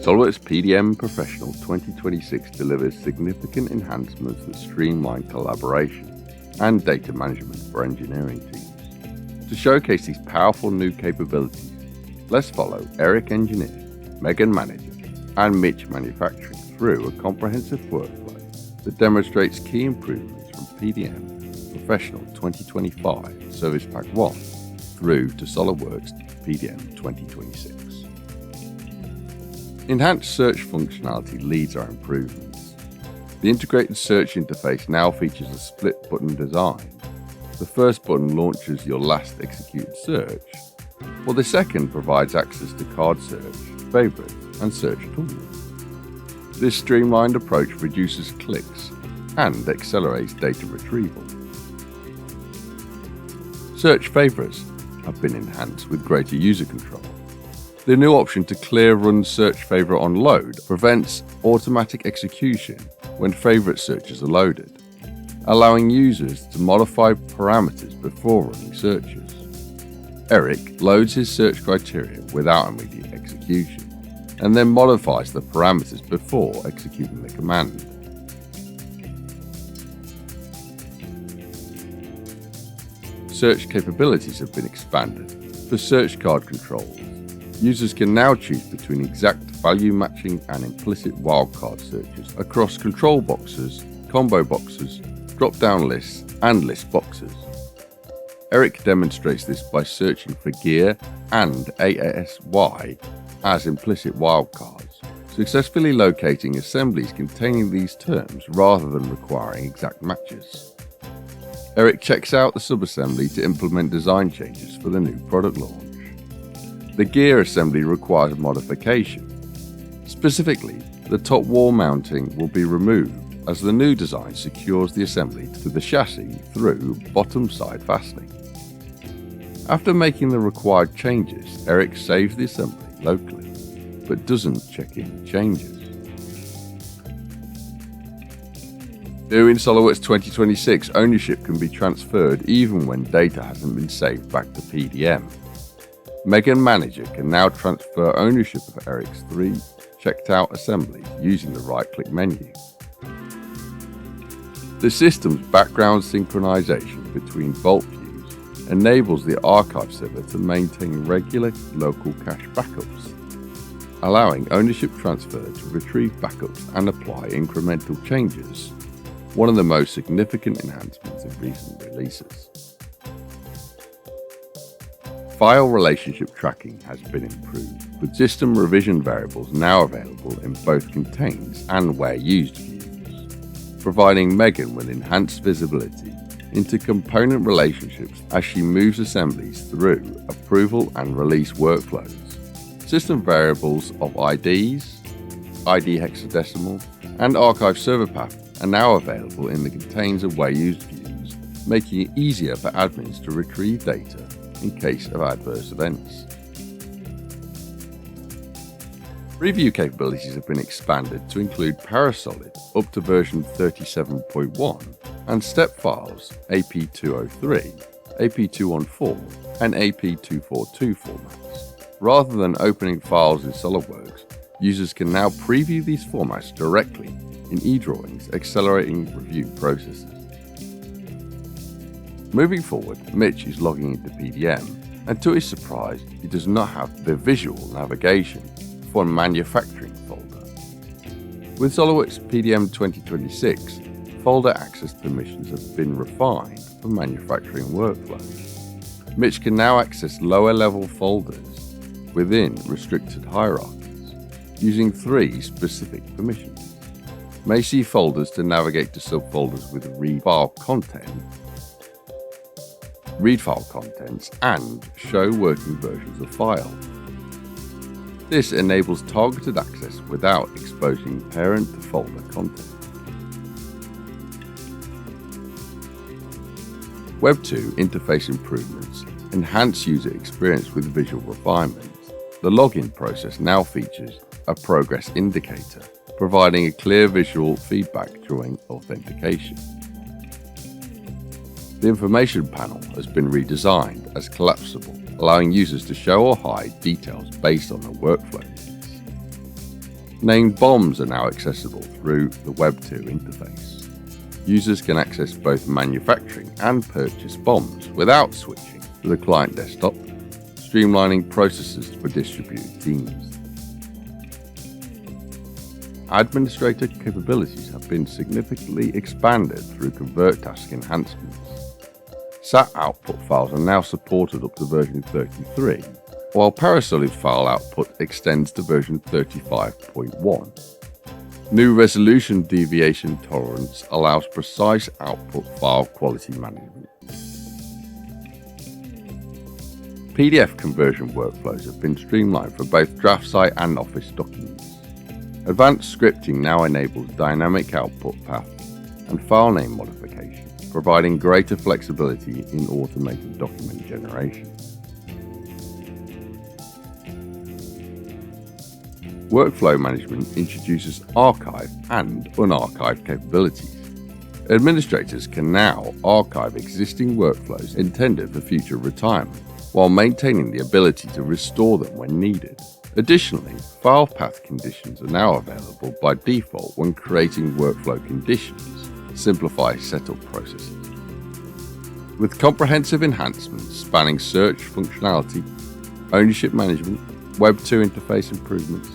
SOLIDWORKS PDM Professional 2026 delivers significant enhancements that streamline collaboration and data management for engineering teams. To showcase these powerful new capabilities, let's follow Eric Engineer, Megan Manager, and Mitch Manufacturing through a comprehensive workflow that demonstrates key improvements from PDM Professional 2025 Service Pack 1 through to SOLIDWORKS PDM 2026. Enhanced search functionality leads our improvements. The integrated search interface now features a split button design. The first button launches your last executed search, while the second provides access to card search, favorites, and search tools. This streamlined approach reduces clicks and accelerates data retrieval. Search favorites have been enhanced with greater user control. The new option to clear run search favorite on load prevents automatic execution when favorite searches are loaded, allowing users to modify parameters before running searches. Eric loads his search criteria without immediate execution, and then modifies the parameters before executing the command. Search capabilities have been expanded. For search card controls, users can now choose between exact value matching and implicit wildcard searches across control boxes, combo boxes, drop-down lists, and list boxes. Eric demonstrates this by searching for gear and ASY as implicit wildcards, successfully locating assemblies containing these terms rather than requiring exact matches. Eric checks out the subassembly to implement design changes for the new product launch. The gear assembly requires modification. Specifically, the top wall mounting will be removed as the new design secures the assembly to the chassis through bottom side fastening. After making the required changes, Eric saves the assembly locally, but doesn't check in changes. New in SOLIDWORKS 2026, ownership can be transferred even when data hasn't been saved back to PDM. Megan Manager can now transfer ownership of Eric's 3 checked out assemblies using the right-click menu. The system's background synchronization between vault views enables the archive server to maintain regular local cache backups, allowing ownership transfer to retrieve backups and apply incremental changes, one of the most significant enhancements in recent releases. File relationship tracking has been improved, with system revision variables now available in both contains and where used views, providing Megan with enhanced visibility into component relationships as she moves assemblies through approval and release workflows. System variables of IDs, ID hexadecimal, and archive server path are now available in the contains and where used views, making it easier for admins to retrieve data in case of adverse events. Review capabilities have been expanded to include Parasolid up to version 37.1 and step files AP203, AP214 and AP242 formats. Rather than opening files in SOLIDWORKS, users can now preview these formats directly in eDrawings, accelerating review processes. Moving forward, Mitch is logging into PDM, and to his surprise, he does not have the visual navigation for a manufacturing folder. With SOLIDWORKS PDM 2026, folder access permissions have been refined for manufacturing workflows. Mitch can now access lower level folders within restricted hierarchies using 3 specific permissions. May see folders to navigate to subfolders with read file contents, and show working versions of file. This enables targeted access without exposing parent folder content. Web 2 interface improvements enhance user experience with visual refinements. The login process now features a progress indicator, providing a clear visual feedback during authentication. The information panel has been redesigned as collapsible, allowing users to show or hide details based on their workflow needs. Named BOMs are now accessible through the Web2 interface. Users can access both manufacturing and purchase BOMs without switching to the client desktop, streamlining processes for distributed teams. Administrator capabilities have been significantly expanded through ConvertTask enhancements. SAT output files are now supported up to version 33, while Parasolid file output extends to version 35.1. New resolution deviation tolerance allows precise output file quality management. PDF conversion workflows have been streamlined for both DraftSight and Office documents. Advanced scripting now enables dynamic output path and file name modification, providing greater flexibility in automated document generation. Workflow management introduces archive and unarchived capabilities. Administrators can now archive existing workflows intended for future retirement, while maintaining the ability to restore them when needed. Additionally, file path conditions are now available by default when creating workflow conditions, simplify setup processes. With comprehensive enhancements spanning search functionality, ownership management, Web2 interface improvements,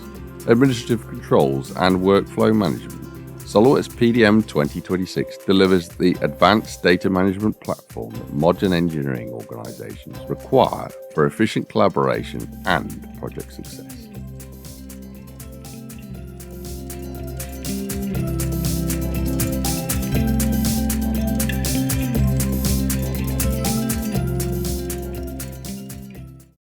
administrative controls, and workflow management, SOLIDWORKS PDM 2026 delivers the advanced data management platform that modern engineering organizations require for efficient collaboration and project success.